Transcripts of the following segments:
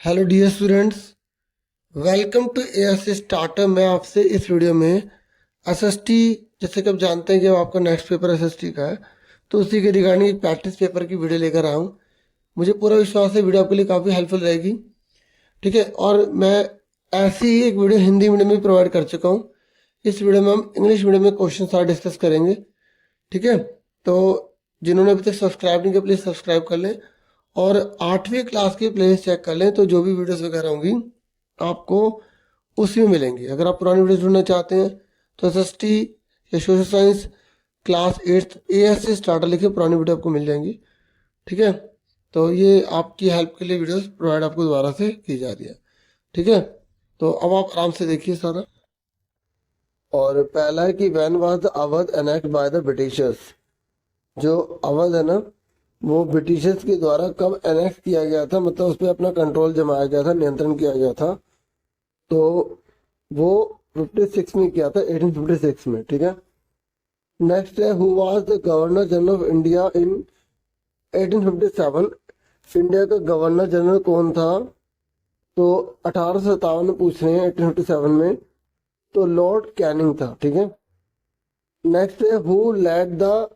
Hello dear students, welcome to ASC starter. मैं आपसे इस वीडियो में एसएसटी, जैसे कि आप जानते हैं कि अब आपका नेक्स्ट पेपर एसएसटी का है, तो उसी के रिगार्डिंग एक प्रैक्टिस पेपर की वीडियो लेकर आया हूँ। मुझे पूरा विश्वास है वीडियो आपके लिए काफ़ी हेल्पफुल रहेगी। ठीक है, और मैं ऐसी ही एक वीडियो हिंदी मीडियम में प्रोवाइड कर चुका हूँ। इस वीडियो में हम इंग्लिश मीडियम में क्वेश्चन सारे डिस्कस करेंगे। ठीक है, तो जिन्होंने अभी तक सब्सक्राइब नहीं किया प्लीज़ सब्सक्राइब कर लें और 8वीं क्लास की प्लेलिस्ट चेक कर लें, तो जो भी वीडियोस वगैरह होंगी आपको उसी में मिलेंगी। अगर आप पुरानी वीडियो ढूंढना चाहते हैं तो एसएसटी या social science class 8 ASC starter लिखे पुरानी वीडियो आपको मिल जाएंगी। ठीक है, तो ये आपकी हेल्प के लिए वीडियोस प्रोवाइड आपको दोबारा से की जा रही है। ठीक है, तो अब आप आराम से देखिए सारा। और पहला है कि when was the Awadh enact by the Britishers. जो अवध है ना, वो ब्रिटिशर्स के द्वारा कब एनेक्स किया गया था, मतलब उस पर अपना कंट्रोल जमाया गया था, नियंत्रण किया गया था। तो वो 56 में किया था, 1856 में। ठीक है, नेक्स्ट है who was the governor general of India in 1857। India का गवर्नर जनरल कौन था? तो 1857 में पूछ रहे हैं, 1857 में तो लॉर्ड कैनिंग था। ठीक है, नेक्स्ट है who led the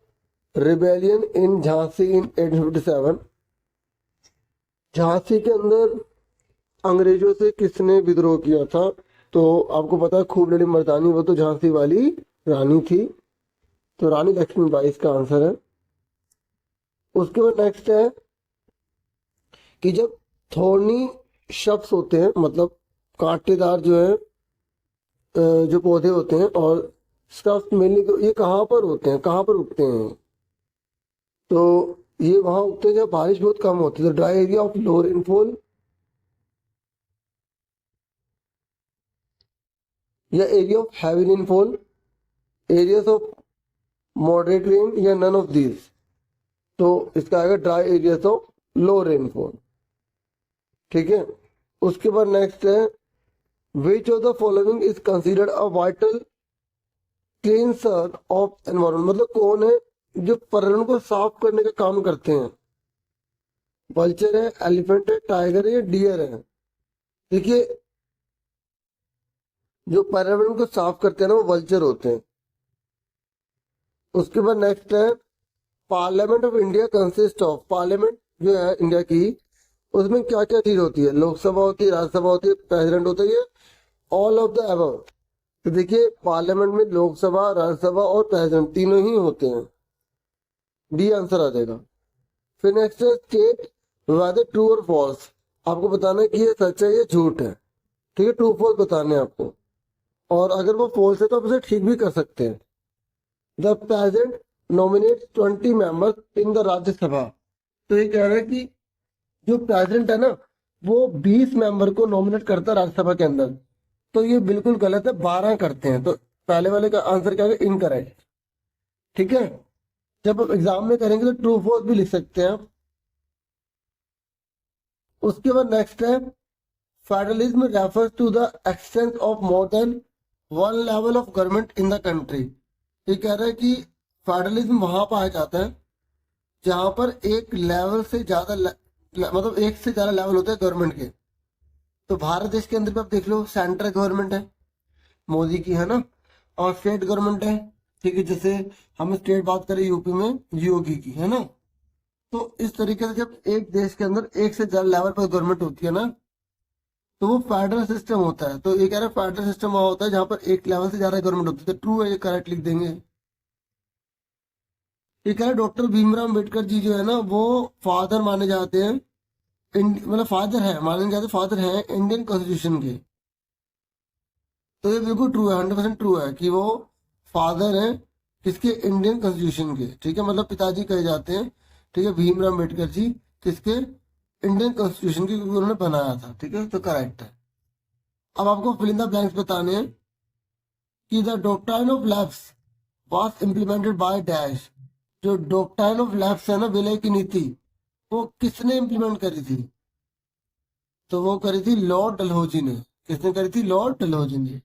rebellion in Jhansi in 1857। Jhansi के अंदर अंग्रेजों से किसने विद्रोह किया था? तो आपको पता है खूब लड़ी मर्दानी, वो तो झांसी वाली रानी थी, तो रानी लक्ष्मीबाई इसका आंसर है। उसके बाद नेक्स्ट है कि जब थोर्नी शब्द होते हैं, मतलब कांटेदार जो है जो पौधे होते हैं, और स्टफ मेनली ये कहाँ पर होते हैं, कहाँ पर उगते हैं? तो ये वहां उगते हैं जब बारिश बहुत कम होती है, तो dry area of low rainfall या area of heavy rainfall, areas of moderate rain या नन ऑफ दीज। तो इसका आएगा dry areas of low rainfall. ठीक है, उसके बाद नेक्स्ट है which of the following is considered a vital cleanser of environment. मतलब कौन है जो पर्यावरण को साफ करने का काम करते हैं? वल्चर है, एलिफेंट है, टाइगर है या डियर है? देखिए, जो पर्यावरण को साफ करते हैं ना वो वल्चर होते हैं। उसके बाद नेक्स्ट है parliament of India consist of. Parliament जो है इंडिया की, उसमें क्या क्या चीज होती है? लोकसभा होती है, राज्यसभा होती है, प्रेसिडेंट होता है, ऑल ऑफ द अबव। तो देखिए, पार्लियामेंट में लोकसभा, राज्यसभा और प्रेसिडेंट तीनों ही होते हैं। डी आंसर आ जाएगा। फिर नेक्स्ट है स्टेट वेदर ट्रू और फॉल्स। आपको बताना है कि ये सच है या झूठ है। ठीक है, ट्रू फॉल्स बताने हैं आपको, और अगर वो फॉल्स है तो आप उसे ठीक भी कर सकते हैं। The president nominate 20 members in the Rajya Sabha. तो ये कह रहा है कि जो प्रेसिडेंट है ना, वो 20 मेंबर को नॉमिनेट करता है राज्यसभा के अंदर। तो ये बिल्कुल गलत है, 12 करते हैं। तो पहले वाले का आंसर क्या है? इनकरेक्ट। ठीक है, जब आप एग्जाम में करेंगे तो ट्रू फॉल्स भी लिख सकते हैं आप। उसके बाद नेक्स्ट है federalism refers to the existence of more than one level of government in the country. ये कह रहा है कि फेडरलिज्म वहां पाया जाता है जहां पर एक लेवल से ज्यादा मतलब एक से ज्यादा लेवल होते हैं गवर्नमेंट के। तो भारत देश के अंदर भी आप देख लो, सेंट्रल गवर्नमेंट है मोदी की, है ना, और स्टेट गवर्नमेंट है। ठीक है, जैसे हम स्टेट बात करें यूपी में योगी की, है ना। तो इस तरीके से जब एक देश के अंदर एक से ज्यादा लेवल पर गवर्नमेंट होती है ना, तो वो फेडरल सिस्टम होता है। तो ये कह रहे हैं फेडरल सिस्टम वहां होता है जहां पर एक लेवल से ज्यादा गवर्नमेंट होती है। तो ट्रू है, ये करेक्ट लिख देंगे। ये कह रहे डॉक्टर भीमराव अम्बेडकर जी जो है ना, वो फादर माने जाते हैं, मतलब फादर है, माने जाते फादर है इंडियन कॉन्स्टिट्यूशन के। तो ये बिल्कुल ट्रू है, 100% ट्रू है कि वो फादर है किसके? इंडियन कॉन्स्टिट्यूशन के। ठीक है, मतलब पिताजी कहे जाते हैं। ठीक है, भीमराव अम्बेडकर जी किसके? इंडियन कॉन्स्टिट्यूशन के, क्योंकि उन्होंने बनाया था। ठीक है, तो करेक्ट है। अब आपको फिल इन द ब्लैंक्स बताने हैं कि the doctrine of lapse was implemented by dash. जो डॉक्ट्राइन ऑफ लैप्स है ना, विलय की नीति, वो किसने इम्प्लीमेंट करी थी? तो वो करी थी लॉर्ड डलहौजी ने। किसने करी थी? लॉर्ड डलहौजी ने।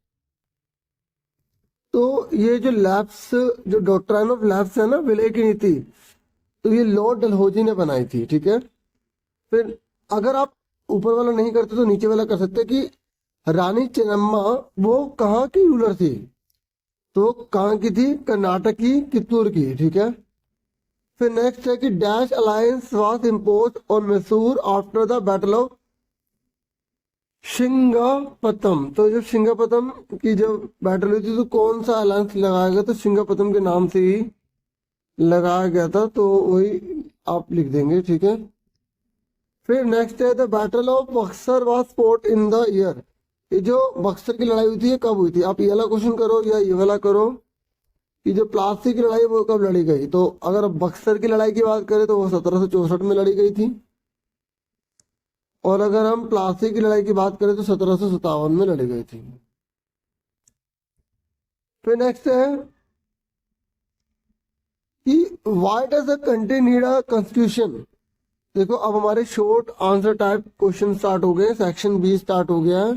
तो ये जो लैप्स, जो डॉक्ट्राइन ऑफ लैप्स है ना, विलय की नीति, तो ये लॉर्ड डलहौजी ने बनाई थी। ठीक है, फिर अगर आप ऊपर वाला नहीं करते तो नीचे वाला कर सकते कि रानी चेन्नम्मा वो कहाँ की रूलर थी, तो कहाँ की थी, कर्नाटक की, कित्तूर की, ठीक है। फिर नेक्स्ट है कि dash alliance was impose on Mysore after the battle of Seringapatam. तो जब श्रिंगापतम की जब बैटल हुई थी तो कौन सा अलायंस लगाया गया, तो श्रिंगापतम के नाम से ही लगाया गया था, तो वही आप लिख देंगे, ठीक है। फिर नेक्स्ट है the battle of Buxar was fort in the year. ये जो बक्सर की लड़ाई हुई थी ये कब हुई थी, आप ये वाला क्वेश्चन करो या ये वाला करो कि जो प्लासी की लड़ाई वो कब लड़ी गई। तो अगर बक्सर की लड़ाई की बात करें तो वो 1764 में लड़ी गई थी, और अगर हम प्लासी की लड़ाई की बात करें तो 1757 में लड़ी गई थी। फिर नेक्स्ट है कि why does the country need a constitution. देखो अब हमारे short answer type question start हो गए, सेक्शन बी स्टार्ट हो गया है।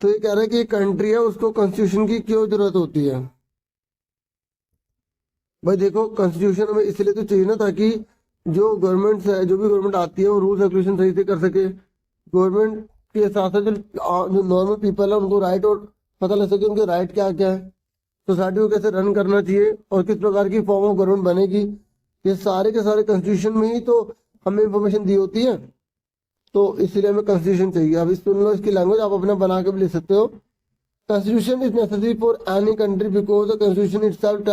तो ये कह रहा है कि कंट्री है उसको कॉन्स्टिट्यूशन की क्यों जरूरत होती है। भाई देखो कॉन्स्टिट्यूशन हमें इसलिए तो चाहिए ना ताकि जो गवर्नमेंट है, जो भी गवर्नमेंट आती है वो रूल्स रेगुलेशन सही से कर सके। गवर्नमेंट के साथ साथ जो नॉर्मल पीपल है उनको राइट और पता लग सके उनके राइट क्या क्या है, सोसाइटी को कैसे रन करना चाहिए और किस प्रकार की फॉर्म ऑफ गवर्नमेंट बनेगी। ये सारे के सारे कॉन्स्टिट्यूशन में ही तो हमें इंफॉर्मेशन दी होती है, तो इसीलिए हमें कॉन्स्टिट्यूशन चाहिए। अभी सुन लो इसकी लैंग्वेज, आप अपना बना के भी ले सकते हो। Constitution is necessary for any country because the constitution itself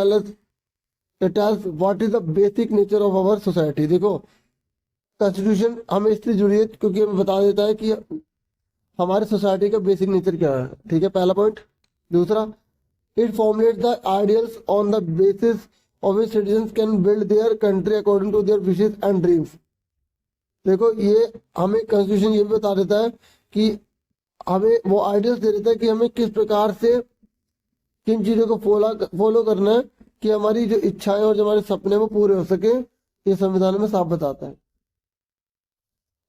tells what is the basic nature of our society. देखो कॉन्स्टिट्यूशन हमें इसलिए जरूरी है क्योंकि हमें बता देता है कि हमारे सोसाइटी का बेसिक नेचर क्या है, ठीक है, पहला पॉइंट। दूसरा, it formulate the ideals on the basis of which citizens can build their country according to their wishes and dreams. देखो ये हमें कॉन्स्टिट्यूशन ये भी बता देता है कि हमें वो आइडियल्स दे देता है कि हमें किस प्रकार से किन चीजों को फॉलो करना है कि हमारी जो इच्छाएं और जो हमारे सपने वो पूरे हो सके, ये संविधान में साफ बताता है।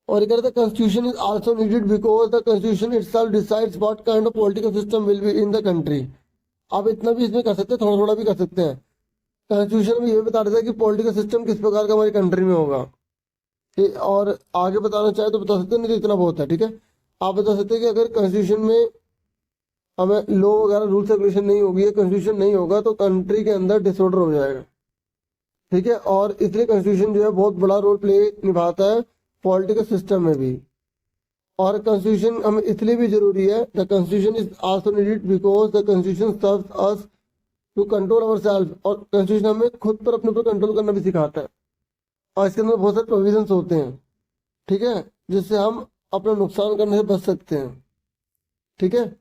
और ये कहता है constitution is also needed because the constitution itself decides what kind of political system will be in the country. आप इतना भी इसमें कर सकते हैं, थोड़ा थोड़ा भी कर सकते हैं। कॉन्स्टिट्यूशन में ये बता देता है कि पॉलिटिकल सिस्टम किस प्रकार का हमारी कंट्री में होगा, और आगे बताना चाहे तो बता सकते हैं, नहीं तो इतना बहुत है, ठीक है। आप बता सकते हैं कि अगर कॉन्स्टिट्यूशन में हमें लॉ वगैरह रूल्स रेगुलेशन नहीं होगी, कॉन्स्टिट्यूशन नहीं होगा तो कंट्री के अंदर डिसऑर्डर हो जाएगा, ठीक है। और इसलिए कॉन्स्टिट्यूशन जो है बहुत बड़ा रोल प्ले निभाता है पॉलिटिकल सिस्टम में भी। और कॉन्स्टिट्यूशन हमें इसलिए भी जरूरी है, the constitution is also needed because the constitution serves us to control our self. और कॉन्स्टिट्यूशन हमें खुद पर अपने ऊपर कंट्रोल करना भी सिखाता है, और इसके अंदर बहुत सारे प्रोविजंस होते हैं, ठीक है, जिससे हम अपना नुकसान करने से बच सकते हैं, ठीक है।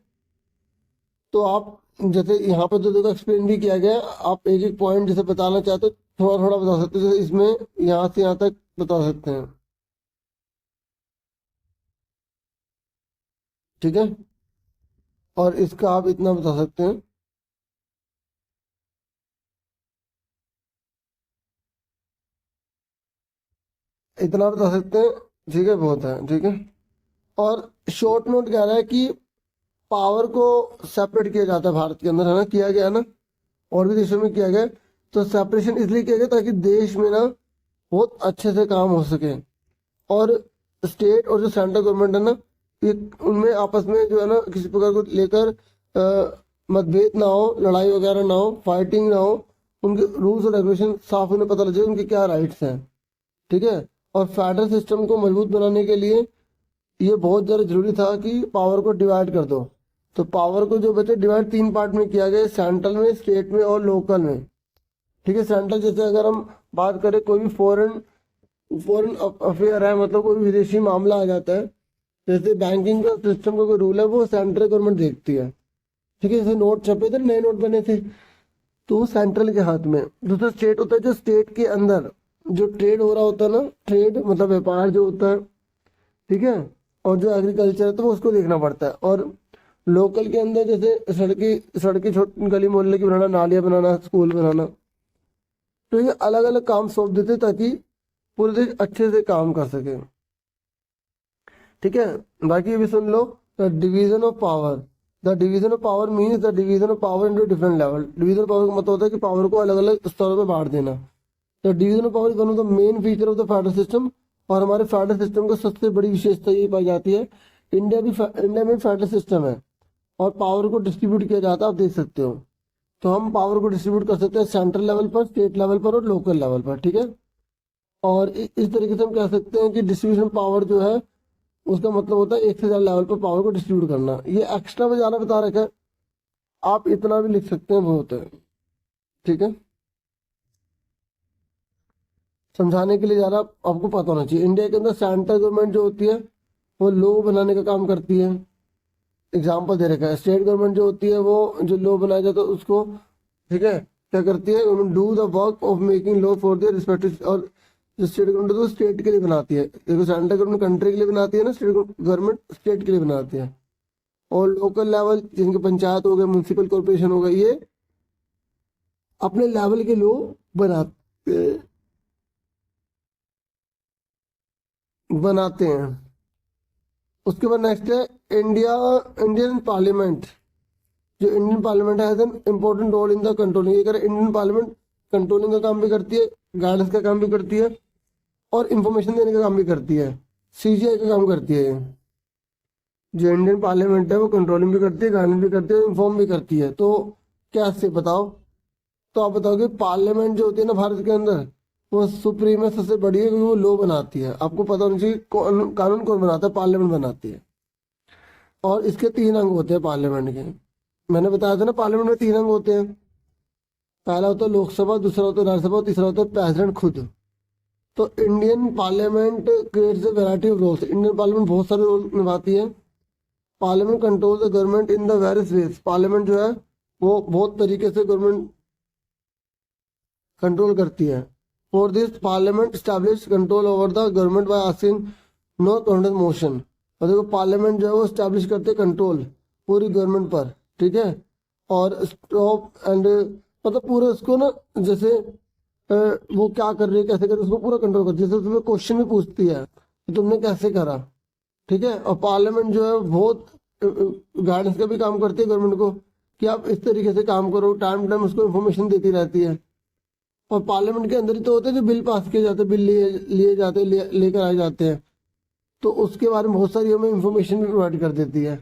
तो आप जैसे यहाँ पर जो देखो एक्सप्लेन भी किया गया, आप एक एक पॉइंट जैसे बताना चाहते हो थोड़ा थोड़ा बता सकते हो, जैसे इसमें यहाँ से यहाँ तक बता सकते हैं, ठीक है। और इसका आप इतना बता सकते हैं, इतना बता सकते हैं, ठीक है, बहुत है, ठीक है। और शॉर्ट नोट कह रहा है कि पावर को सेपरेट किया जाता है भारत के अंदर, है ना, किया गया ना, और भी देशों में किया गया। तो सेपरेशन इसलिए किया गया ताकि देश में ना बहुत अच्छे से काम हो सके, और स्टेट और जो सेंट्रल गवर्नमेंट है ना, ये उनमें आपस में जो है ना किसी प्रकार को लेकर मतभेद ना हो, लड़ाई वगैरह ना हो, फाइटिंग ना हो, उनके रूल्स और रेगुलेशन साफ उन्हें पता लग जाए उनके क्या राइट्स हैं, ठीक है। और फेडरल सिस्टम को मजबूत बनाने के लिए ये बहुत ज़्यादा जरूरी था कि पावर को डिवाइड कर दो। तो पावर को जो बचे डिवाइड 3 पार्ट में किया गया, सेंट्रल में, स्टेट में और लोकल में, ठीक है। सेंट्रल जैसे अगर हम बात करें कोई भी फॉरेन अफेयर है, मतलब कोई भी विदेशी मामला आ जाता है, जैसे बैंकिंग का सिस्टम का कोई रूल है वो सेंट्रल गवर्नमेंट देखती है, ठीक है। जैसे नोट छपे थे, नए नोट बने थे, तो वो सेंट्रल के हाथ में। दूसरा स्टेट होता है, जो स्टेट के अंदर जो ट्रेड हो रहा होता है ना, ट्रेड मतलब व्यापार जो होता है, ठीक है, और जो एग्रीकल्चर है तो वो उसको देखना पड़ता है। और लोकल के अंदर जैसे सड़की छोटी गली मोहल्ले की बनाना, नालियाँ बनाना, स्कूल बनाना, तो ये अलग अलग काम सौंप देते ताकि पूरे देश अच्छे से काम कर सके, ठीक है। बाकी ये भी सुन लो, the division of power. The division of power means the division of power into different level. Division of power का मतलब होता है कि पावर को अलग अलग स्तरों में बांट देना। The division of power is one of the main feature of the federal system. और हमारे फेडरल सिस्टम का सबसे बड़ी विशेषता ये पाई जाती है, इंडिया में फेडरल सिस्टम है और पावर को डिस्ट्रीब्यूट किया जाता है, आप देख सकते हो। तो हम पावर को डिस्ट्रीब्यूट कर सकते हैं सेंट्रल लेवल पर, स्टेट लेवल पर और लोकल लेवल पर, ठीक है। और इस तरीके से हम कह सकते हैं कि डिस्ट्रीब्यूशन पावर जो है उसका मतलब होता है एक से ज्यादा लेवल पर पावर को डिस्ट्रीब्यूट करना। ये एक्स्ट्रा में ज्यादा बता रखा है, आप इतना भी लिख सकते हैं, बहुत है, ठीक है। समझाने के लिए ज्यादा आपको पता होना चाहिए। इंडिया के अंदर सेंट्रल गवर्नमेंट जो होती है वो लॉ बनाने का काम करती है, एग्जाम्पल दे रखा है। स्टेट गवर्नमेंट जो होती है वो जो लॉ बनाया जाता है उसको, ठीक है, क्या करती है, do the work of making law for their respective. और जो स्टेट गवर्नमेंट है वो स्टेट के लिए बनाती है। देखो सेंट्रल गवर्नमेंट कंट्री के लिए बनाती है ना, स्टेट गवर्नमेंट स्टेट के लिए बनाती है। और लोकल लेवल जिनके पंचायत हो गए, म्यूनसिपल कॉर्पोरेशन हो गए, ये अपने लेवल के लॉ बनाते हैं। उसके बाद नेक्स्ट है इंडियन पार्लियामेंट। जो इंडियन पार्लियामेंट है an important role in the controlling. ये कर इंडियन पार्लियामेंट कंट्रोलिंग का काम भी करती है, गाइडेंस का काम भी करती है और इंफॉर्मेशन देने का काम भी करती है, सीजीआई का काम करती है। जो इंडियन पार्लियामेंट है वो कंट्रोलिंग भी करती है, गाइडेंस भी करती है, इन्फॉर्म भी करती है। तो कैसे बताओ? तो आप बताओगे पार्लियामेंट जो होती है ना भारत के अंदर, वो सुप्रीम है, सबसे बड़ी है, क्योंकि वो लॉ बनाती है। आपको पता होना चाहिए कानून कौन बनाता है, पार्लियामेंट बनाती है। और इसके 3 अंग होते हैं पार्लियामेंट के। मैंने बताया था ना पार्लियामेंट में 3 अंग होते हैं। पहला होता है लोकसभा, दूसरा होता है राज्यसभा, तीसरा होता है प्रेसिडेंट खुद। तो Indian parliament creates a variety of roles. Indian parliament बहुत सारे रोल निभाती है। Parliament control the government in the various ways. Parliament जो है वो बहुत तरीके से गवर्नमेंट कंट्रोल करती है। For this parliament establish control over the government by asking no conference motion. और देखो पार्लियामेंट जो है वो स्टैब्लिश करते हैं कंट्रोल पूरी गवर्नमेंट पर, ठीक है। और स्टॉप एंड मतलब पूरे उसको ना, जैसे वो क्या कर रही है, कैसे कर रही है, उसको पूरा कंट्रोल करती है। जैसे तुम्हें क्वेश्चन भी पूछती है कि तुमने कैसे करा, ठीक है। और पार्लियामेंट जो है बहुत गाइडेंस का भी काम करती है गवर्नमेंट को कि आप इस तरीके से काम करो, टाइम टू टाइम उसको इन्फॉर्मेशन देती रहती है। और पार्लियामेंट के अंदर ही तो होते हैं जो बिल पास किए जाते हैं, बिल लिए जाते हैं, लेकर आए जाते हैं। तो उसके बारे में बहुत सारी हमें इंफॉर्मेशन भी प्रोवाइड कर देती है,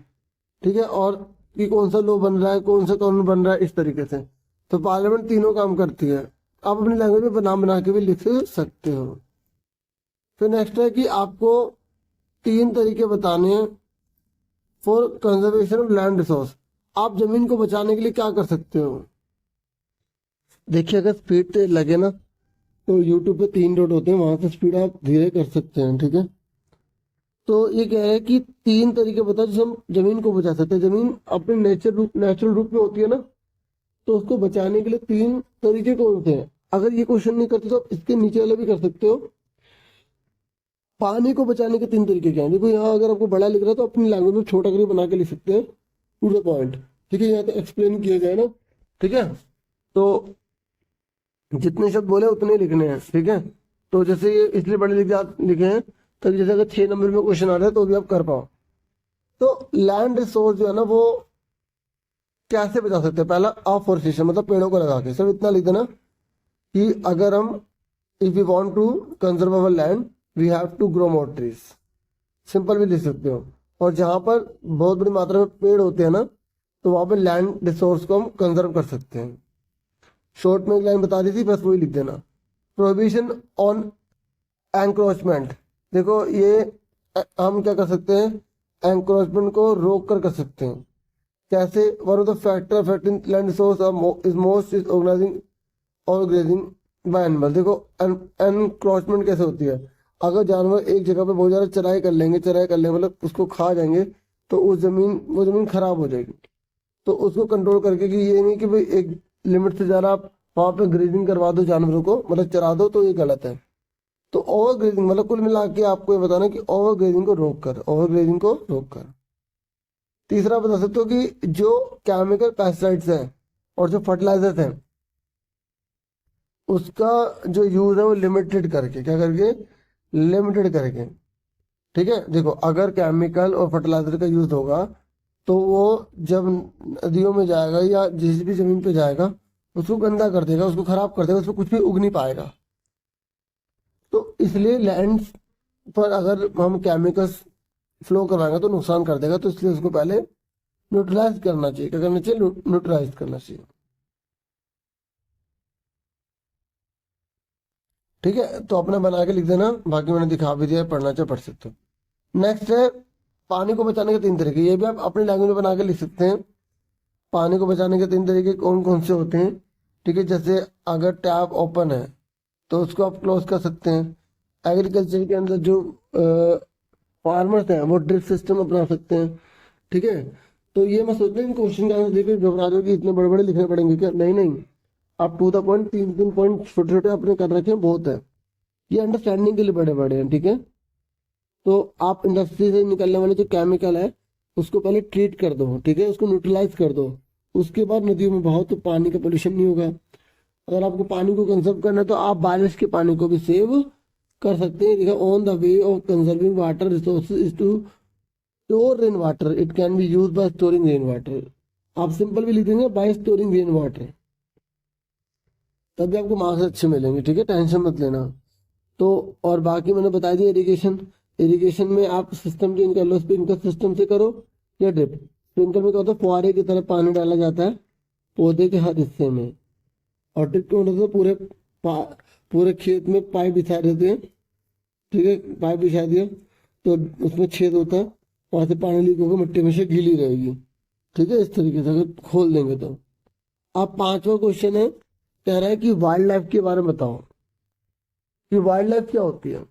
ठीक है। और कि कौन सा लॉ बन रहा है, कौन सा कानून बन रहा है, इस तरीके से। तो पार्लियामेंट तीनों काम करती है। आप अपनी लैंग्वेज में नाम बना के भी लिख सकते हो। फिर नेक्स्ट है कि आपको 3 तरीके बताने हैं for conservation of land resource. आप जमीन को बचाने के लिए क्या कर सकते हो? देखिए अगर स्पीड तेज लगे ना तो यूट्यूब पे 3 डॉट होते हैं, वहां से स्पीड आप धीरे कर सकते हैं, ठीक है। तो ये कह रहे हैं कि 3 तरीके बताओ जिससे हम जमीन को बचा सकते हैं। जमीन अपने नेचुरल रूप में होती है ना, तो उसको बचाने के लिए 3 तरीके कौन से हैं? अगर ये क्वेश्चन नहीं करते तो आप इसके नीचे वाला भी कर सकते हो। पानी को बचाने के 3 तरीके क्या है? देखो यहाँ अगर आपको बड़ा लिख रहा है तो अपनी लैंग्वेज में छोटा करके बना के लिख सकते हैं टू द पॉइंट, ठीक है। यहाँ तो एक्सप्लेन किया गया है ना, ठीक है। तो जितने शब्द बोले उतने लिखने हैं, ठीक है। तो जैसे ये इसलिए बड़े लिखे हैं तो जैसे अगर 6 नंबर में क्वेश्चन आ रहा है तो भी आप कर पाओ। तो लैंड रिसोर्स जो है ना वो कैसे बचा सकते हैं? पहला अफॉरेस्टेशन, मतलब पेड़ों को लगा के। सिर्फ इतना लिख देना कि अगर हम if you want to conserve our land we have to grow more trees. Simple भी लिख सकते हो। और जहां पर बहुत बड़ी मात्रा में पेड़ होते हैं ना, तो वहां पर लैंड रिसोर्स को हम कंजर्व कर सकते हैं। शॉर्ट में एक लाइन बता दी थी, बस वही लिख देना। Prohibition on encroachment. देखो ये हम क्या कर सकते हैं, एंक्रोचमेंट को रोक कर सकते हैं। कैसे? One of the factor affecting land resource is most is organizing और ग्रेजिंग बाय एनिमल। देखो एनक्रोचमेंट कैसे होती है? अगर जानवर एक जगह पे बहुत ज्यादा चराई कर लेंगे मतलब उसको खा जाएंगे, तो वो जमीन खराब हो जाएगी। तो उसको कंट्रोल करके कि ये नहीं कि भाई एक लिमिट से ज्यादा आप वहां पे ग्रेजिंग करवा दो जानवरों को, मतलब चरा दो, तो ये गलत है। तो ओवर ग्रेजिंग मतलब कुल मिला के आपको ये बताना कि ओवर ग्रेजिंग को रोक कर। तीसरा बता सकते हो कि जो केमिकल पेस्टिसाइड्स हैं और जो फर्टिलाइजर्स हैं उसका जो यूज है वो लिमिटेड करके, क्या करके? लिमिटेड करके, ठीक है। देखो अगर केमिकल और फर्टिलाइजर का यूज होगा तो वो जब नदियों में जाएगा या जिस भी जमीन पे जाएगा उसको गंदा कर देगा, उसको खराब कर देगा, उसमें कुछ भी उग नहीं पाएगा। तो इसलिए लैंड पर अगर हम केमिकल्स फ्लो करवाएंगे तो नुकसान कर देगा, तो इसलिए उसको पहले न्यूट्रलाइज करना चाहिए। क्या करना चाहिए? न्यूट्रलाइज करना चाहिए। ठीक है, तो अपना बना के लिख देना, बाकी मैंने दिखा भी दिया है, पढ़ना चाहे पढ़ सकते हो। नेक्स्ट है पानी को बचाने के 3 तरीके। ये भी आप अपनी लैंग्वेज में बना के लिख सकते हैं। पानी को बचाने के 3 तरीके कौन कौन से होते हैं? ठीक है, जैसे अगर टैप ओपन है तो उसको आप क्लोज कर सकते हैं। एग्रीकल्चर के अंदर जो फार्मर्स हैं वो ड्रिप सिस्टम अपना सकते हैं। ठीक है, तो ये मैं सोच रहा हूँ क्वेश्चन का आंसर देखिए घबरा रहे हो कि इतने बड़े बड़े लिखने पड़ेंगे क्या? नहीं नहीं, आप टू द पॉइंट 3 3 पॉइंट छोटे छोटे अपने कर रखे हैं, बहुत है। ये अंडरस्टैंडिंग के लिए बड़े बड़े हैं। ठीक है, तो आप इंडस्ट्री से निकलने वाले जो केमिकल है उसको पहले ट्रीट कर दो। ठीक है, उसको न्यूट्रलाइज कर दो, उसके बाद नदियों में बहाओ, तो पानी का पोल्यूशन नहीं होगा। अगर आपको पानी को कंजर्व करना है तो आप बारिश के पानी को भी सेव कर सकते हैं। देखो, on the way of conserving water resources is to store rain water, it can be use by storing rain water. आप सिंपल भी लिख देंगे बाय स्टोरिंग रेन वाटर, तभी आपको मार्क्स अच्छे मिलेंगे। ठीक है, टेंशन मत लेना। तो और बाकी मैंने बता दिया इरिगेशन। इरिगेशन में आप सिस्टम चेंज कर लो, स्प्रिंकलर सिस्टम से करो या ड्रिप। स्प्रिंकलर में क्या होता है, फुहारे की तरह पानी डाला जाता है पौधे के हर हिस्से में। और ड्रिप की मदद से पूरे खेत में पाइप बिछा देते हैं। ठीक है, पाइप बिछा दिया तो उसमें छेद होता है, वहां से पानी लीक होकर मिट्टी हमेशा गीली रहेगी। ठीक है, इस तरीके से अगर खोल देंगे तो। अब पांचवा क्वेश्चन है, कह रहा है कि वाइल्ड लाइफ के बारे में बताओ कि वाइल्ड लाइफ क्या होती है।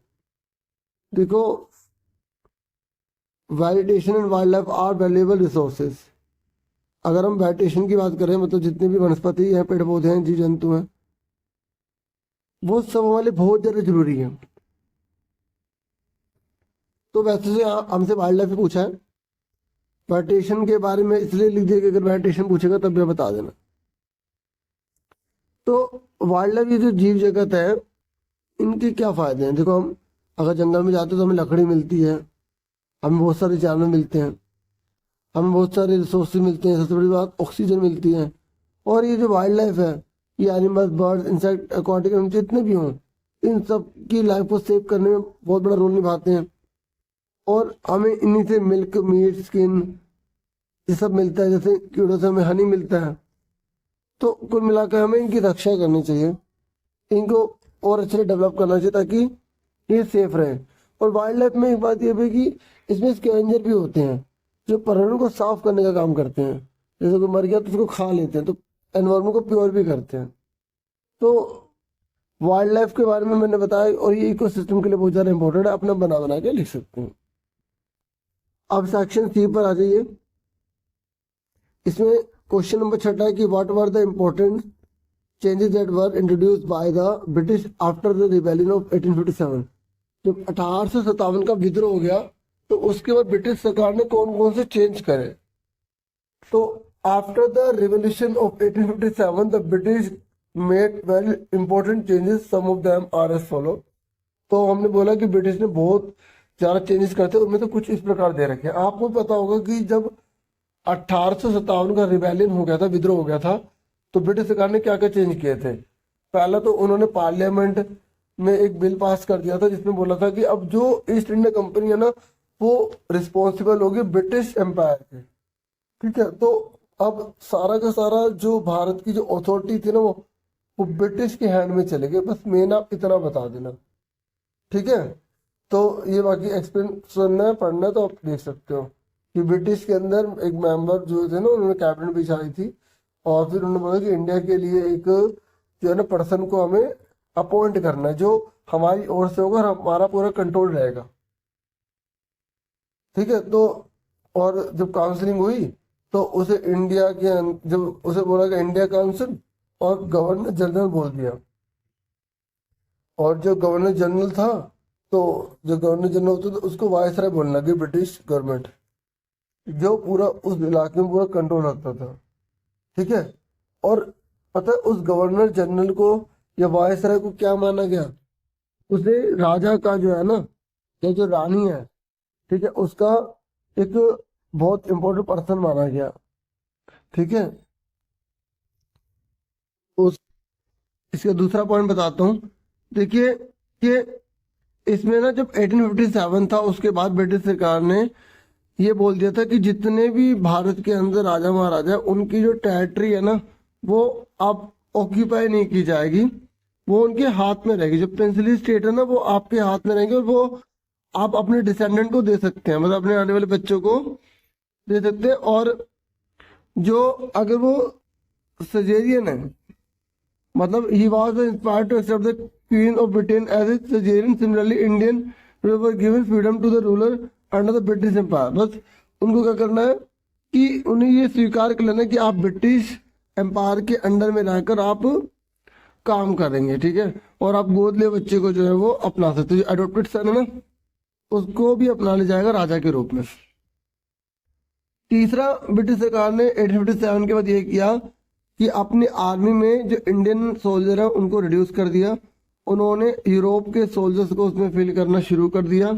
देखो, vegetation and wild life are valuable resources. अगर हम वेजिटेशन की बात करें, मतलब जितने भी वनस्पति हैं, पेड़ पौधे हैं, जीव जंतु हैं, वो सब हमारे लिए बहुत ज्यादा जरूरी है। तो वैसे से हमसे वाइल्ड लाइफ पूछा है, वेजिटेशन के बारे में इसलिए लिख दिया कि अगर वेजिटेशन पूछेगा तब भी बता देना। तो वाइल्ड लाइफ, ये जो जीव जगत है, इनके क्या फायदे हैं? देखो, हम अगर जंगल में जाते हैं तो हमें लकड़ी मिलती है, हमें बहुत सारे जानवर मिलते हैं, हमें बहुत सारे रिसोर्सेज मिलते हैं, सबसे बड़ी बात ऑक्सीजन मिलती है। और ये जो वाइल्ड लाइफ है, ये animals, birds, insect, aquatic animal जितने भी हों, इन सब की लाइफ को सेव करने में बहुत बड़ा रोल निभाते हैं। और हमें इन्हीं से मिल्क, मीट, स्किन, ये सब मिलता है। जैसे कीड़ों से हमें हनी मिलता है। तो कुल मिलाकर हमें इनकी रक्षा करनी चाहिए, इनको और अच्छे से डेवलप करना चाहिए ताकि ये सेफ रहे। और वाइल्ड लाइफ में एक बात ये भी कि इसमें स्कैवेंजर भी होते हैं जो पर्यावरण को साफ करने का काम करते हैं। जैसे कोई मर गया तो उसको खा लेते हैं, तो एनवायरमेंट को प्योर भी करते हैं। तो वाइल्ड लाइफ के बारे में मैंने बताया, और ये इकोसिस्टम के लिए बहुत ज़्यादा इंपॉर्टेंट है, अपना बना बना के लिख सकते हैं। अब सेक्शन सी पर आ जाइए। इसमें क्वेश्चन नंबर 6 है कि what were the important changes that were introduced by the British after the rebellion of 1857। जब 1857 का विद्रोह हो गया तो उसके बाद ब्रिटिश सरकार ने कौन कौन से चेंज करे। तो after the revolution of 1857 the British made very important changes, some of them are as follow. तो हमने बोला कि ब्रिटिश ने बहुत ज्यादा चेंजेस करते, उनमें तो कुछ इस प्रकार दे रखे हैं। आपको पता होगा कि जब 1857 का रिबेलियन हो गया था, विद्रोह हो गया था, तो ब्रिटिश सरकार ने क्या क्या चेंज किए थे। पहला तो उन्होंने पार्लियामेंट में एक बिल पास कर दिया था जिसमें बोला था कि अब जो ईस्ट इंडिया कंपनी है ना, वो रिस्पॉन्सिबल होगी ब्रिटिश एम्पायर के। ठीक है, तो अब सारा का सारा जो भारत की जो अथॉरिटी थी ना, वो ब्रिटिश के हैंड में चले गए। बस मेन आप इतना बता देना। ठीक है, तो ये बाकी एक्सप्लेन सुनना है, पढ़ना है तो आप देख सकते हो कि ब्रिटिश के अंदर एक मेंबर जो थे ना, उन्होंने कैबिनेट बिछाई थी, और फिर उन्होंने बोला कि इंडिया के लिए एक जो है ना पर्सन को हमें अपॉइंट करना है, जो हमारी ओर से होगा और हमारा पूरा कंट्रोल रहेगा। ठीक है, तो और जब काउंसलिंग हुई तो उसे इंडिया के जब उसे बोला गया इंडिया काउंसिल, और गवर्नर जनरल बोल दिया। और जो गवर्नर जनरल था, तो जो गवर्नर जनरल होता था उसको वायसराय बोलने लगी ब्रिटिश गवर्नमेंट, जो पूरा उस इलाके में पूरा कंट्रोल रखता था। ठीक है, और पता है उस गवर्नर जनरल को या वायसराय को क्या माना गया? उसे राजा का जो है ना, या जो रानी है, ठीक है, उसका एक बहुत इंपॉर्टेंट पर्सन माना गया। ठीक है, उस इसका दूसरा पॉइंट बताता हूँ। देखिए कि इसमें ना जब 1857 था उसके बाद ब्रिटिश सरकार ने ये बोल दिया था कि जितने भी भारत के अंदर राजा महाराजा उनकी जो टेरिटरी है ना वो अब ऑक्यूपाई नहीं की जाएगी, वो उनके हाथ में रहेगी। जो प्रिंसली स्टेट है ना वो आपके हाथ में रहेंगे और वो आप अपने डिसेंडेंट को दे सकते हैं, मतलब अपने आने वाले बच्चों को दे सकते हैं। और जो अगर वो सजेरियन है, मतलब he was inspired to accept the queen of Britain as a suzerain, similarly Indian were given freedom to the ruler under the British empire. बस उनको क्या करना है कि उन्हें ये स्वीकार कर लेना है कि आप ब्रिटिश एम्पायर के अंडर में रहकर आप काम करेंगे, ठीक है। और आप गोद लिए बच्चे को जो है वो अपना सकते हो, जो अडोप्टेड सन है ना उसको भी अपना लिया जाएगा राजा के रूप में। तीसरा, ब्रिटिश सरकार ने 1857 के बाद ये किया कि अपनी आर्मी में जो इंडियन सोल्जर है उनको रिड्यूस कर दिया। उन्होंने यूरोप के सोल्जर्स को उसमें फिल करना शुरू कर दिया,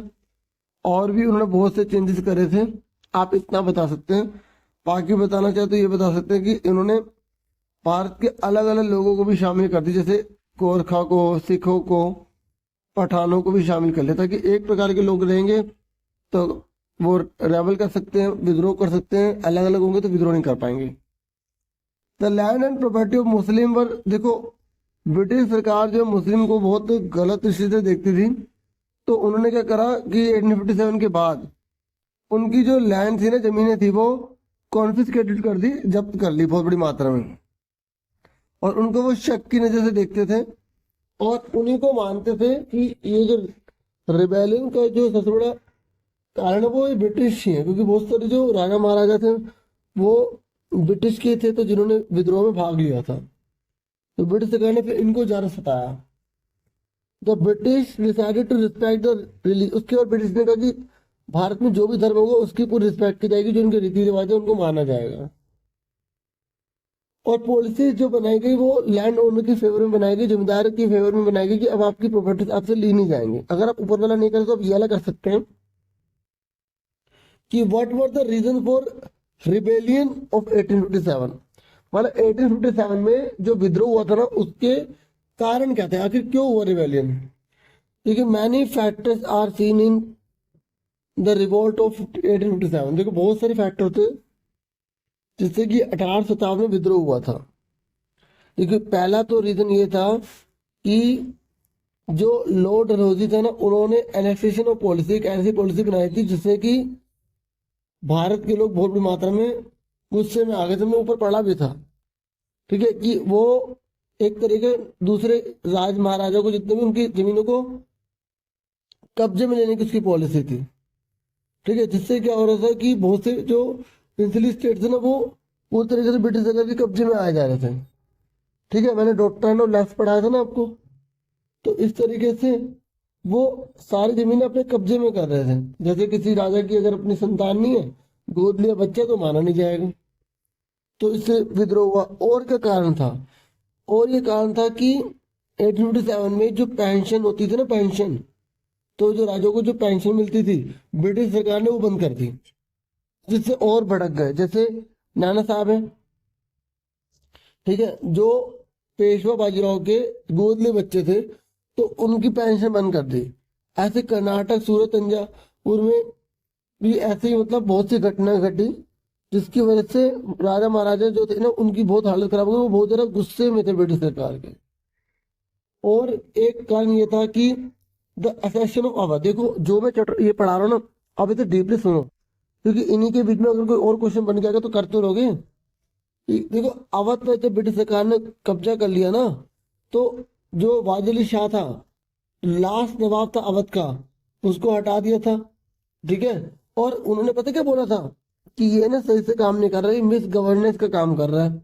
और भी उन्होंने बहुत से चेंजेस करे थे। आप इतना बता सकते हैं, बाकी बताना चाहे तो ये बता सकते हैं कि इन्होंने भारत के अलग अलग लोगों को भी शामिल कर दिया, जैसे गोरखा को, सिखों को, पठानों को भी शामिल कर लिया, ताकि एक प्रकार के लोग रहेंगे तो वो रेबल कर सकते हैं, विद्रोह कर सकते हैं। अलग अलग होंगे तो विद्रोह नहीं कर पाएंगे। The land and property of Muslim were, देखो ब्रिटिश सरकार जो मुस्लिम को बहुत गलत दृष्टि से देखती थी, तो उन्होंने क्या करा कि 1857 के बाद उनकी जो लैंड थी ना, जमीनें थी, वो कॉन्फिस्केटेड कर दी, जब्त कर ली बहुत बड़ी मात्रा में। और उनको वो शक की नजर से देखते थे और उन्हीं को मानते थे कि ये जो रिबेलियन का जो सबसे बड़ा कारण है वो ब्रिटिश ही है, क्योंकि बहुत सारे जो राजा महाराजा थे वो ब्रिटिश के थे, तो जिन्होंने विद्रोह में भाग लिया था। तो ब्रिटिश सरकार ने फिर इनको ज्यादा सताया। The British decided to respect the religion, उसके बाद ब्रिटिश ने कहा कि भारत में जो भी धर्म होगा उसकी पूरी रिस्पेक्ट की जाएगी, जो उनके रीति रिवाज है उनको माना जाएगा। और पॉलिसी जो बनाई गई वो लैंड ओनर के फेवर में बनाई गई, जमींदार के फेवर में बनाई गई कि अब आपकी प्रॉपर्टी आपसे ली नहीं जाएंगी। अगर आप ऊपर वाला नहीं करें तो आप ये वाला कर सकते हैं कि what were the reason for rebellion of 1857, मतलब 1857 में जो विद्रोह हुआ था ना उसके कारण क्या थे, आखिर क्यों हुआ रिबेलियन। क्योंकि many factors are seen in the revolt of 1857। देखो बहुत सारे फैक्टर थे जिससे कि 1857 में विद्रोह हुआ था। देखिए पहला तो रीजन ये था कि जो लॉर्ड डलहौजी था ना, उन्होंने एनेक्सेशन ऑफ पॉलिसी, एक ऐसी पॉलिसी बनाई थी जिससे कि भारत के लोग बहुत बड़ी मात्रा में गुस्से में आ गए थे। मैं ऊपर पढ़ा भी था, ठीक है, कि वो एक तरीके दूसरे राज महाराजा को जितने भी उनकी जमीनों को कब्जे में लेने की उसकी पॉलिसी थी, ठीक है। जिससे क्या हो रहा था कि बहुत से जो प्रिंसली स्टेट थे ना वो पूरी तरीके से ब्रिटिश सरकार के कब्जे में आए जा रहे थे, ठीक है। मैंने डॉक्टर और लेफ्ट पढ़ाया था ना आपको, तो इस तरीके से वो सारी जमीनें अपने कब्जे में कर रहे थे। जैसे किसी राजा की अगर अपनी संतान नहीं है, गोद लिया बच्चा, तो माना नहीं जाएगा, तो इससे विद्रोह हुआ। और क्या कारण था, और ये कारण था कि 1857 में जो पेंशन होती थी ना, पेंशन, तो जो राजाओं को जो पेंशन मिलती थी ब्रिटिश सरकार ने वो बंद कर दी, जिससे और भड़क गए। जैसे नाना साहब हैं, ठीक है, जो पेशवा बाजीराव के गोदले बच्चे थे तो उनकी पेंशन बंद कर दी। ऐसे कर्नाटक, सूरत, तंजावुर में भी ऐसे ही मतलब बहुत सी घटनाएं घटी जिसकी वजह से राजा महाराजा जो थे ना उनकी बहुत हालत खराब हो गई, वो बहुत ज्यादा गुस्से में थे ब्रिटिश सरकार के। और एक कारण ये था कि द असेशन ऑफ अवध। देखो जो मैं ये पढ़ा रहा हूँ ना, अब इसे डीपली सुनो, क्योंकि इन्हीं के बीच में अगर कोई और क्वेश्चन बन गया तो कर तो लोगे। देखो अवध पे जब ब्रिटिश सरकार ने कब्जा कर लिया ना, तो जो वाजिद अली शाह था, लास्ट नवाब था अवध का, उसको हटा दिया था, ठीक है। और उन्होंने पता क्या बोला था कि ये ना सही से काम नहीं कर रहा है, मिस गवर्नेंस का काम कर रहा है,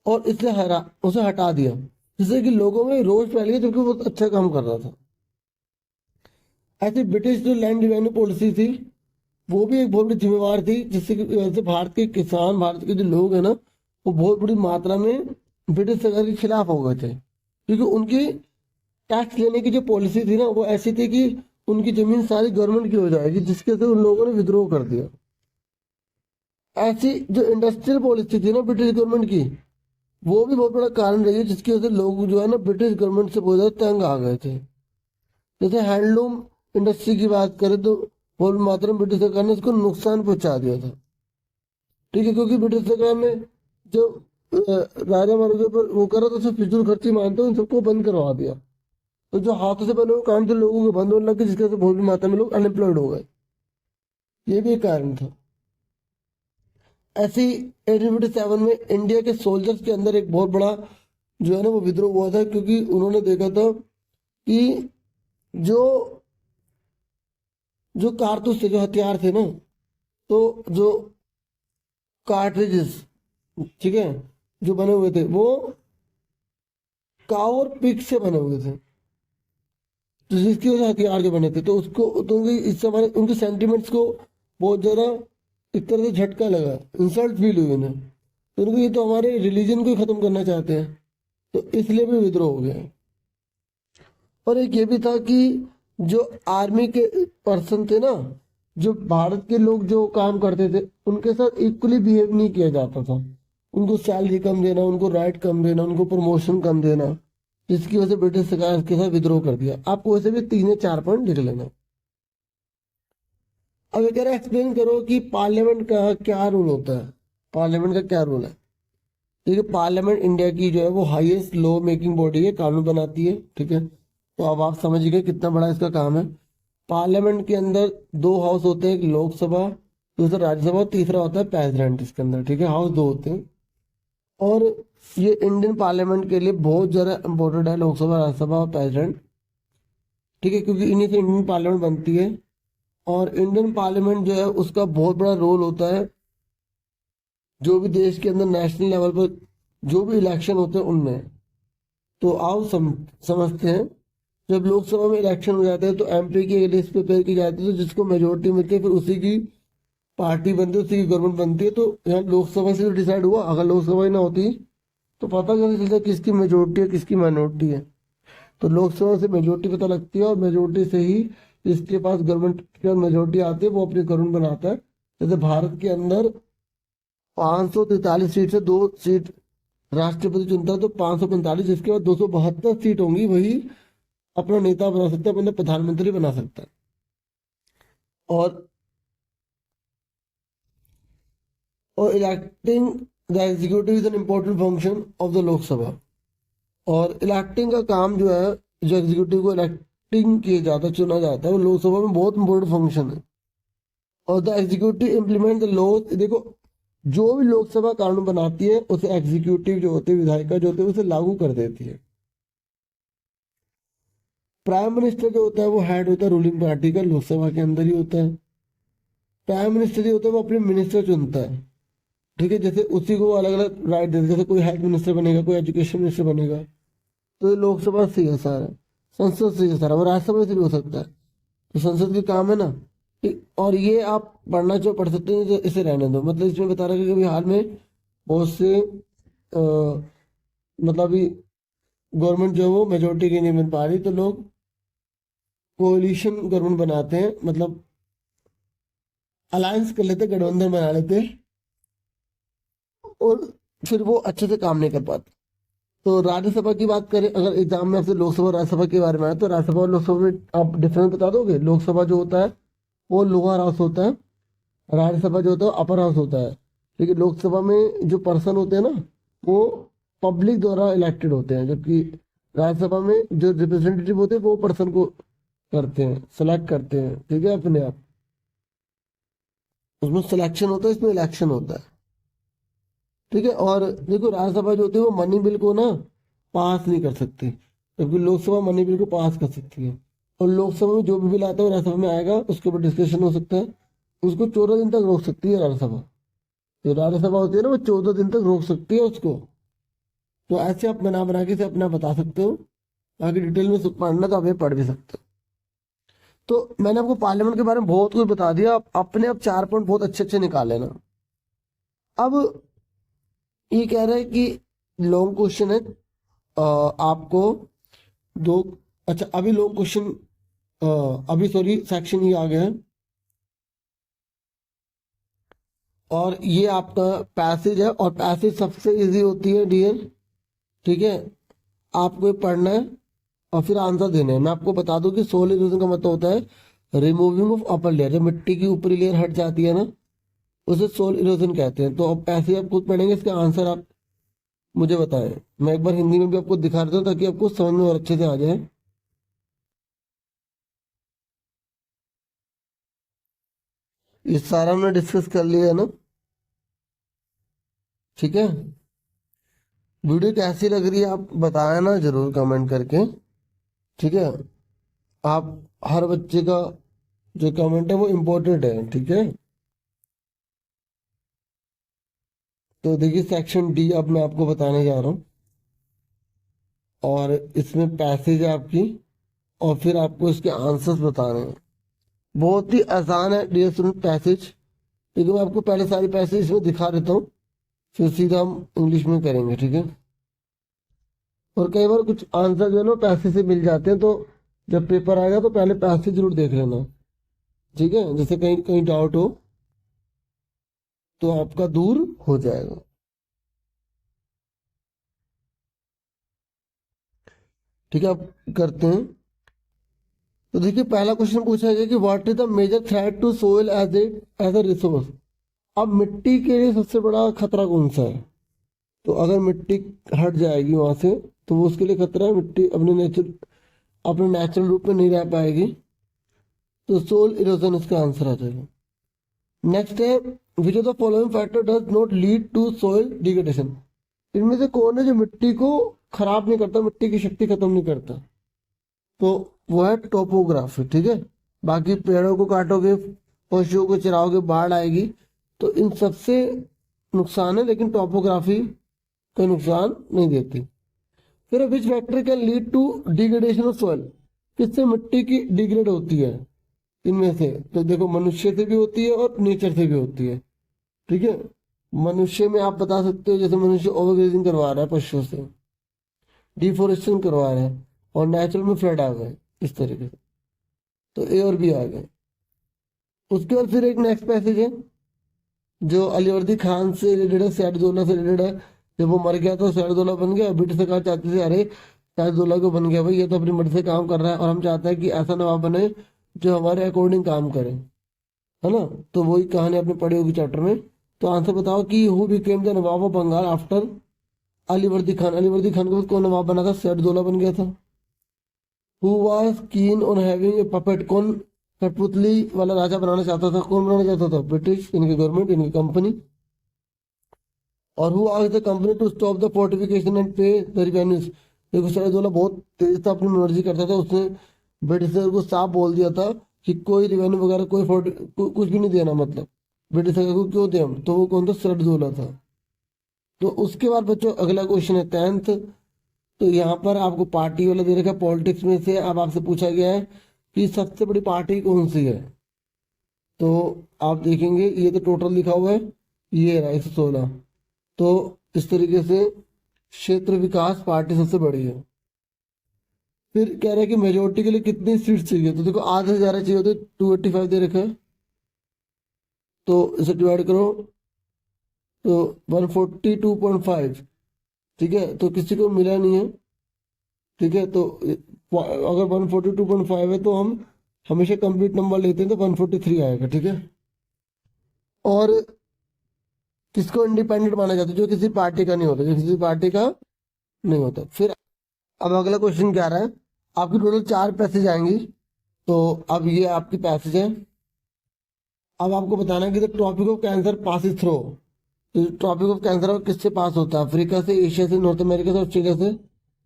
और इसलिए उसे हटा दिया, जिससे कि लोगों में रोष फैल गया, जबकि वो अच्छा काम कर रहा था। ऐसे ब्रिटिश जो लैंड रिवेन्यू पॉलिसी थी वो भी एक बहुत बड़ी जिम्मेवार थी, जिससे कि वजह से भारत के किसान, भारत के जो लोग हैं ना, वो बहुत बड़ी मात्रा में ब्रिटिश सरकार के खिलाफ हो गए थे, क्योंकि उनकी टैक्स लेने की जो पॉलिसी थी ना वो ऐसी थी कि उनकी जमीन सारी गवर्नमेंट की हो जाएगी, जिसके से उन लोगों ने विद्रोह कर दिया। ऐसी जो इंडस्ट्रियल पॉलिसी थी ना ब्रिटिश गवर्नमेंट की, वो भी बहुत बड़ा कारण रही है, जिसकी वजह से लोग जो है ना ब्रिटिश गवर्नमेंट से बहुत ज्यादा तंग आ गए थे। जैसे हैंडलूम इंडस्ट्री की बात करें तो बहुत मात्रा में ब्रिटिश सरकार ने इसको नुकसान पहुंचा दिया था। ठीक है, क्योंकि ब्रिटिश सरकार ने जो राजा महाराजा पर वो करा तो उसे फिजूल खर्ची मानते उन सबको बंद करवा दिया। तो जो हाथों से बने हुए काम थे लोगों के बंद होने लगे, जिसकी वजह से बहुत बड़ी मात्रा में लोग अनएम्प्लॉयड हो गए। ये भी एक कारण था। ऐसी 1857 में इंडिया के सोल्जर्स के अंदर एक बहुत बड़ा जो है ना वो विद्रोह हुआ था, क्योंकि उन्होंने देखा था कि जो जो कारतूस थे, जो हथियार थे ना, तो जो कार्ट्रिजेस, ठीक है, जो बने हुए थे वो काऊ और पिग से बने हुए थे, तो जिसकी वजह से हथियार जो बने थे, तो उसको तो इससे हमारे उनके सेंटिमेंट्स को बहुत ज़्यादा एक तरह से झटका लगा, इंसल्ट फील हुई उन्हें। तो उनको ये तो हमारे रिलीजन को ही खत्म करना चाहते हैं, तो इसलिए भी विद्रोह हो गया। और एक ये भी था कि जो आर्मी के पर्सन थे ना, जो भारत के लोग जो काम करते थे उनके साथ इक्वली बिहेव नहीं किया जाता था। उनको सैलरी कम देना, उनको राइट कम देना, उनको प्रमोशन कम देना, जिसकी वजह से ब्रिटिश सरकार के साथ विद्रोह कर दिया। आपको वैसे भी 3 या 4 पॉइंट लिख लेना। अब एक एक्सप्लेन करो कि पार्लियामेंट का क्या रोल होता है। पार्लियामेंट का क्या रोल है? देखिए, पार्लियामेंट इंडिया की जो है वो हाईएस्ट लॉ मेकिंग बॉडी है, कानून बनाती है। ठीक है, तो अब आप समझ गए कितना बड़ा इसका काम है। पार्लियामेंट के अंदर 2 हाउस होते हैं, एक लोकसभा, दूसरा राज्यसभा, और तीसरा होता है प्रेसिडेंट इसके अंदर। ठीक है, हाउस 2 होते हैं। और ये इंडियन पार्लियामेंट के लिए बहुत ज़्यादा इंपॉर्टेंट है, लोकसभा, राज्यसभा और प्रेसिडेंट। ठीक है, क्योंकि इन्हीं से इंडियन पार्लियामेंट बनती है। और इंडियन पार्लियामेंट जो है उसका बहुत बड़ा रोल होता है जो भी देश के अंदर नेशनल लेवल पर जो भी इलेक्शन होते हैं उनमें। तो आओ समझते हैं। जब लोकसभा में इलेक्शन हो जाते हैं तो एमपी की लिस्ट प्रिपेयर की जाती है, तो जिसको मेजोरिटी मिलती है फिर उसी की पार्टी बनती है, उसी की गवर्नमेंट बनती है। तो यहाँ लोकसभा से डिसाइड हुआ, अगर लोकसभा ही ना होती तो पता कैसे चलता किसकी मेजोरिटी है किसकी माइनॉरिटी है। तो लोकसभा से मेजोरिटी पता लगती है, और मेजोरिटी से ही जिसके पास गवर्नमेंट की मेजोरिटी आती है वो अपनी गवर्नमेंट बनाता है। जैसे भारत के अंदर 543 सीट से 2 सीट राष्ट्रपति चुनता है, तो 545, जिसके बाद 272 सीट होंगी वही अपना नेता बना सकता है, मतलब प्रधानमंत्री बना सकता है। और electing the executive is an important function of the Lok Sabha. और इलेक्टिंग का काम जो है, जो एग्जीक्यूटिव को इलेक्टिंग किया जाता है, चुना जाता है, वो लोकसभा में बहुत इंपॉर्टेंट फंक्शन है। और the executive implement the law. देखो, जो भी लोकसभा कानून बनाती है उसे एग्जीक्यूटिव जो होते हैं, विधायिका जो होते हैं, उसे लागू कर देती है। प्राइम मिनिस्टर जो होता है वो हेड होता है रूलिंग पार्टी का, लोकसभा के अंदर ही होता है। प्राइम मिनिस्टर जो होता है वो अपने मिनिस्टर चुनता है। ठीक है, जैसे उसी को अलग अलग राइट देते, जैसे कोई हेल्थ मिनिस्टर बनेगा, कोई एजुकेशन मिनिस्टर बनेगा, तो ये लोकसभा से है सारा, संसद से है सारा, वो राज्यसभा से भी हो सकता है। तो संसद के काम है ना। और ये आप पढ़ना जो पढ़ सकते हैं, तो इसे रहने दो। मतलब इसमें बता रहा है कि अभी हाल में बहुत से मतलब अभी गवर्नमेंट जो है वो मेजोरिटी की नहीं बन पा रही, तो लोग कोलिशन गवर्नमेंट बनाते हैं, मतलब अलायंस कर लेते, गठबंधन बना लेते, और फिर वो अच्छे से काम नहीं कर पाते। तो राज्यसभा की बात करें, अगर एग्जाम में आपसे लोकसभा और राज्यसभा के बारे में आए, तो राज्यसभा और लोकसभा में आप डिफरेंस बता दोगे? लोकसभा जो होता है वो लोअर हाउस होता है, राज्यसभा जो होता है अपर हाउस होता है। लेकिन लोकसभा में जो पर्सन होते हैं ना, वो पब्लिक द्वारा इलेक्टेड होते हैं, जबकि राज्यसभा में जो रिप्रेजेंटेटिव होते हैं वो पर्सन को करते हैं, सेलेक्ट करते हैं। ठीक है, अपने आप उसमें सिलेक्शन होता है, इसमें इलेक्शन होता है। ठीक है, और देखो राज्यसभा जो होती है वो मनी बिल को ना पास नहीं कर सकती, जबकि लोकसभा मनी बिल को पास कर सकती है। और लोकसभा में जो भी बिल आता है वो राज्यसभा में आएगा, उसके ऊपर डिस्कशन हो सकता है, उसको 14 दिन तक रोक सकती है राज्यसभा। जो राज्यसभा होती है ना वो 14 दिन तक रोक सकती है उसको। तो ऐसे आप बना बना के से अपना बता सकते हो, बाकी डिटेल में पढ़ना तो आप ये पढ़ भी सकते हो। तो मैंने आपको पार्लियामेंट के बारे में बहुत कुछ बता दिया, आप अपने आप 4 पॉइंट बहुत अच्छे अच्छे निकाल लेना। अब ये कह रहा है कि लॉन्ग क्वेश्चन है, आपको 2, अच्छा अभी लॉन्ग क्वेश्चन, अभी सॉरी सेक्शन ये आ गया है, और ये आपका पैसेज है, और पैसेज सबसे इजी होती है डियर। ठीक है, आपको ये पढ़ना है, और फिर आंसर देने हैं। मैं आपको बता दूं कि सोल इरोजन का मतलब होता है रिमूविंग ऑफ अपर लेयर। जब मिट्टी की ऊपरी लेयर हट जाती है ना, उसे सोल इरोजन कहते हैं। तो अब ऐसे आप खुद पढ़ेंगे, इसका आंसर आप मुझे बताएं। मैं एक बार हिंदी में भी आपको दिखा देता हूँ ताकि आपको समझ में और अच्छे से आ जाए। ये सारा हमने डिस्कस कर लिया है ना, ठीक है। वीडियो कैसी लग रही है आप बताएं ना जरूर कमेंट करके, ठीक है। आप हर बच्चे का जो कमेंट है वो इम्पोर्टेंट है, ठीक है। तो देखिए सेक्शन डी अब मैं आपको बताने जा रहा हूँ, और इसमें पैसेज है आपकी, और फिर आपको इसके आंसर्स बताने हैं। बहुत ही आसान है डियर स्टूडेंट पैसेज, लेकिन मैं आपको पहले सारी पैसेज इसमें दिखा देता हूँ, फिर सीधा हम इंग्लिश में करेंगे, ठीक है। और कई बार कुछ आंसर जो है ना पैसेज से मिल जाते हैं, तो जब पेपर आएगा तो पहले पैसेज जरूर देख लेना, ठीक है। जैसे कहीं कहीं डाउट हो तो आपका दूर हो जाएगा। ठीक है, अब करते हैं। तो देखिए पहला क्वेश्चन पूछा गया कि what is the major threat to soil as a resource. अब मिट्टी के लिए सबसे बड़ा खतरा कौन सा है? तो अगर मिट्टी हट जाएगी वहां से तो वो उसके लिए खतरा है, मिट्टी अपने नेचुरल रूप में नहीं रह पाएगी। तो सोल इरोजन इसका आंसर आ जाएगा। नेक्स्ट है which of the following factor does not lead to soil degradation. इनमें से कौन है जो मिट्टी को खराब नहीं करता, मिट्टी की शक्ति खत्म नहीं करता? तो वो है टोपोग्राफी, ठीक है। बाकी पेड़ों को काटोगे, पशुओं को चराओगे, बाढ़ आएगी, तो इन सबसे नुकसान है, लेकिन टोपोग्राफी कोई नुकसान नहीं देती। फिर which factor can lead to degradation of soil. किससे मिट्टी की डिग्रेड होती है इनमें से? तो देखो मनुष्य से भी होती है और नेचर से भी होती है, ठीक है। मनुष्य में आप बता सकते हो, जैसे मनुष्य ओवरग्रेजिंग करवा रहा है पशुओं से, डिफोरेस्टेशन करवा रहे हैं, और नेचुरल में फ्लड आ गए, इस तरीके से। तो ए और बी आ गए। उसके बाद फिर एक नेक्स्ट पैसेज है जो अलीवर्दी खान से रिलेटेड है, सैयदुल्ला से रिलेटेड है। जब वो मर गया तो सैयदुल्ला बन गया, ब्रिटिश सरकार चाहती थी अरे सैयदुल्ला को बन गया भाई, ये तो अपनी मर्जी से काम कर रहा है और हम चाहते हैं कि ऐसा नवाब बने जो हमारे अकॉर्डिंग काम करे, है ना। तो वही कहानी आपने पढ़ी होगी चैप्टर में। तो आंसर बताओ कि who became the nawab of Bengal after Alivardi Khan. Alivardi Khan के बाद कौन नवाब बना था? सैयदुल्ला बन गया था। Who was keen on having a puppet. कौन कठपुतली वाला राजा बनाना चाहता था? कौन बनाना चाहता था? ब्रिटिश, इनकी गवर्नमेंट, इनकी कंपनी। और who asked the company to stop the fortification and pay the revenues. देखो सैयदुल्ला बहुत तेज था, अपनी मर्जी करता था। उसने ब्रिटिशर को साफ बोल दिया था कि कोई रिवेन्यू वगैरह कुछ भी नहीं देना, मतलब ब्रिटिशर को क्यों दे हम। तो वो कौन था? सैयदुल्ला था। तो उसके बाद बच्चों अगला क्वेश्चन है 10th। तो यहाँ पर आपको पार्टी वाला दे रखा है, पॉलिटिक्स में से अब आपसे पूछा गया है कि सबसे बड़ी पार्टी कौन सी है। तो आप देखेंगे ये तो टोटल लिखा हुआ है, ये रहा 116। तो इस तरीके से क्षेत्र विकास पार्टी सबसे बड़ी है। फिर कह रहे हैं कि मेजोरिटी के लिए कितनी सीट चाहिए। तो देखो आधे से ज्यादा चाहिए होते, 285 दे रखा है। तो इसे डिवाइड करो तो 142.5, ठीक है। तो किसी को मिला नहीं है, ठीक है। तो अगर 142.5 है तो हम हमेशा कंप्लीट नंबर लेते हैं, तो 143 आएगा, ठीक है। और किसको इंडिपेंडेंट माना जाता है? जो किसी पार्टी का नहीं होता, जो किसी पार्टी का नहीं होता। फिर अब अगला क्वेश्चन क्या रहा है, आपकी टोटल 4 पैसेज आएंगी। तो अब ये आपकी पैसेज है। अब आपको बताना है कि the topic of cancer passes through. तो टॉपिक ऑफ कैंसर किससे पास होता है? अफ्रीका से, एशिया से, नॉर्थ अमेरिका से, ऑस्ट्रेलिया से।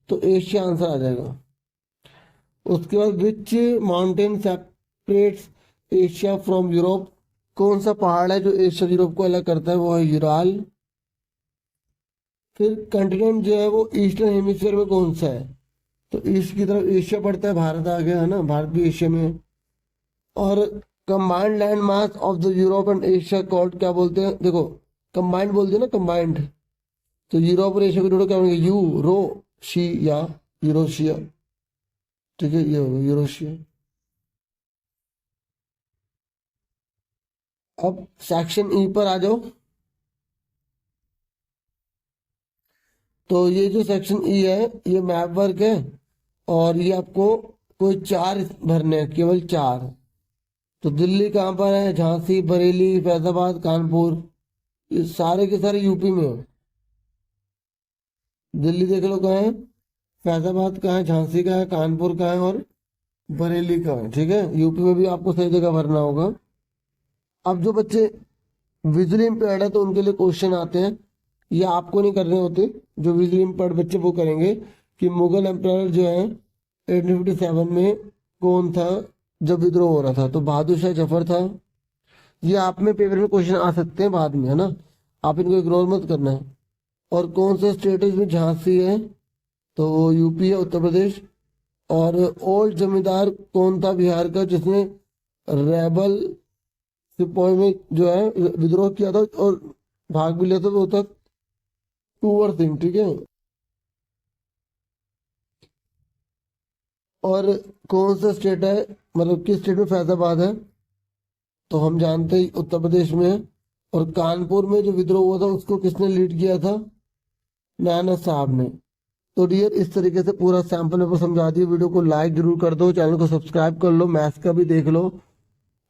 तो एशिया आंसर आ जाएगा। उसके बाद which mountain separates Asia from Europe. कौन सा पहाड़ है जो एशिया यूरोप को अलग करता है? वो है यूराल। फिर कंटिनेंट जो है वो ईस्टर्न हेमिस्फीयर में कौन सा है? तो ईस्ट की तरफ एशिया पड़ता है, भारत आ गया, है ना, भारत भी एशिया में है। और combined land mass of the Europe and Asia called क्या बोलते हैं? देखो कंबाइंड बोल दिया ना, कंबाइंड। तो यूरोप और एशिया को जोड़ो क्या बोलेंगे? यूरोशिया, यूरोशिया, ठीक है, ये होगा यूरोशिया। अब सेक्शन ई पर आ जाओ। तो ये जो सेक्शन ई है ये मैप वर्क है, और ये आपको कोई 4 भरने हैं, केवल 4। तो दिल्ली कहाँ पर है? झांसी, बरेली, फैजाबाद, कानपुर, ये सारे के सारे यूपी में है। दिल्ली देख लो कहाँ है, फैजाबाद कहाँ है, झांसी का है, कानपुर का है और बरेली का है। ठीक है, यूपी में भी आपको सही जगह भरना होगा। अब जो बच्चे विजुअली इम्पेयर्ड है तो उनके लिए क्वेश्चन आते हैं, ये आपको नहीं करने होते, जो विजुअली इम्पेयर्ड बच्चे वो करेंगे कि मुगल एम्पायर जो है 1857 में कौन था जब विद्रोह हो रहा था? तो बहादुर शाह जफर था। ये आप में पेपर में क्वेश्चन आ सकते हैं बाद में, है ना, आप इनको इग्नोर मत करना है। और कौन सा स्टेट है इसमें? झांसी है, तो वो यूपी है, उत्तर प्रदेश। और ओल्ड जमींदार कौन था बिहार का जिसने रेबल सिपाही में जो है विद्रोह किया था और भाग भी लिया था? वो था कुंवर सिंह। ठीक है। और कौन सा स्टेट है, मतलब किस स्टेट में फैजाबाद है? तो हम जानते हैं उत्तर प्रदेश में है। और कानपुर में जो विद्रोह हुआ था उसको किसने लीड किया था? नाना साहब ने। तो डियर, इस तरीके से पूरा सैंपल पेपर समझा दिए। वीडियो को लाइक जरूर कर दो, चैनल को सब्सक्राइब कर लो, मैथ्स का भी देख लो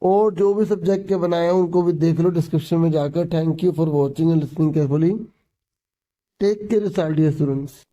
और जो भी सब्जेक्ट के बनाए हैं उनको भी देख लो डिस्क्रिप्शन में जाकर। Thank you for watching and listening carefully. Take care, dear students.